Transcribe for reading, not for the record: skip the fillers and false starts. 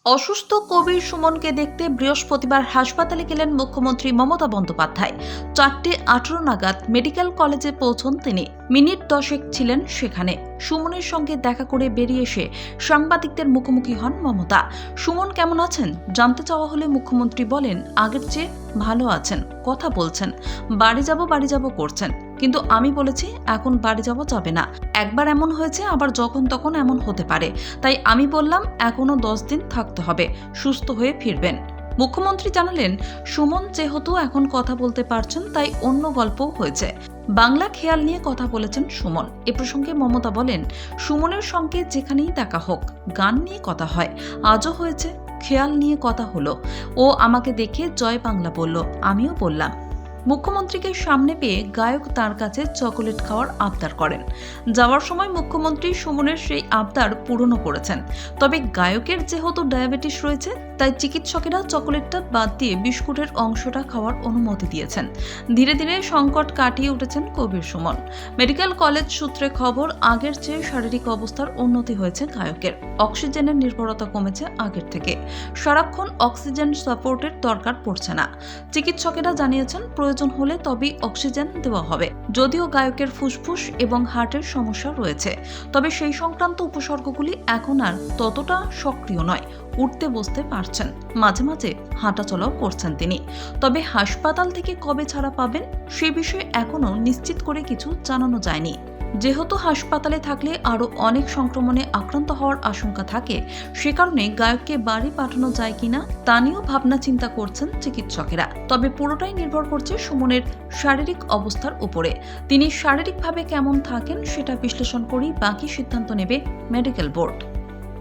অসুস্থ কবির সুমনকে দেখতে বৃহস্পতিবার হাসপাতালে গেলেন মুখ্যমন্ত্রী মমতা বন্দ্যোপাধ্যায়। 4:18 নাগাদ মেডিকেল কলেজে পৌঁছন তিনি। মিনিট 10 ছিলেন সেখানে। সুমনের সঙ্গে দেখা করে বেরিয়ে এসে সাংবাদিকদের মুখোমুখি হন মমতা। সুমন কেমন আছেন জানতে চাওয়া হলে মুখ্যমন্ত্রী বলেন, আগের চেয়ে ভালো আছেন, কথা বলছেন, বাড়ি যাব করছেন। কিন্তু আমি বলেছি এখন বাড়ি যাবে না। একবার এমন হয়েছে, আবার যখন তখন এমন হতে পারে। তাই আমি বললাম এখনো 10 দিন থাকতে হবে, সুস্থ হয়ে ফিরবেন। মুখ্যমন্ত্রী জানালেন, সুমন যেহেতু এখন কথা বলতে পারছেন তাই অন্য গল্পও হয়েছে। বাংলা খেয়াল নিয়ে কথা বলেছেন সুমন। এ প্রসঙ্গে মমতা বলেন, সুমনের সঙ্গে যেখানেই দেখা হোক গান নিয়ে কথা হয়। আজও হয়েছে, খেয়াল নিয়ে কথা হলো। ও আমাকে দেখে জয় বাংলা বলল, আমিও বললাম। মুখ্যমন্ত্রীকে সামনে পেয়ে গায়ক তার কাছে চকোলেট খাওয়ার আবদার করেন। যাওয়ার সময় মুখ্যমন্ত্রী সুমনের সেই আবদার পূরণও করেছেন। তবে গায়কের যেহেতু ডায়াবেটিস রয়েছে তাই চিকিৎসকেরা চকোলেটটা বাদ দিয়ে বিস্কুটের অংশটা খাওয়ার অনুমতি দিয়েছেন। ধীরে ধীরে সংকট কাটিয়ে উঠেছেন কবির সুমন। মেডিকেল কলেজ সূত্রে খবর, আগের চেয়ে শারীরিক অবস্থার উন্নতি হয়েছে গায়কের। অক্সিজেনের নির্ভরতা কমেছে আগের থেকে। সারাক্ষণ অক্সিজেন সাপোর্টের দরকার পড়ছে না। চিকিৎসকেরা জানিয়েছেন প্রয়োজন হলে তবেই অক্সিজেন দেওয়া হবে। যদিও গায়কের ফুসফুস এবং হার্টের সমস্যা রয়েছে, তবে সেই সংক্রান্ত উপসর্গগুলি এখন আর ততটা সক্রিয় নয়। উঠতে বসতে পারছেন, মাঝে মাঝে হাঁটাচলাও করছেন তিনি। তবে হাসপাতাল থেকে কবে ছাড়া পাবেন সে বিষয়ে এখনো নিশ্চিত করে কিছু জানানো যায়নি। যেহেতু হাসপাতালে থাকলে আরও অনেক সংক্রমণে আক্রান্ত হওয়ার আশঙ্কা থাকে, সে কারণে গায়ককে বাড়ি পাঠানো যায় কিনা তা নিয়েও ভাবনা চিন্তা করছেন চিকিৎসকেরা। তবে পুরোটাই নির্ভর করছে সুমনের শারীরিক অবস্থার উপরে। তিনি শারীরিকভাবে কেমন থাকেন সেটা বিশ্লেষণ করেই বাকি সিদ্ধান্ত নেবে মেডিকেল বোর্ড।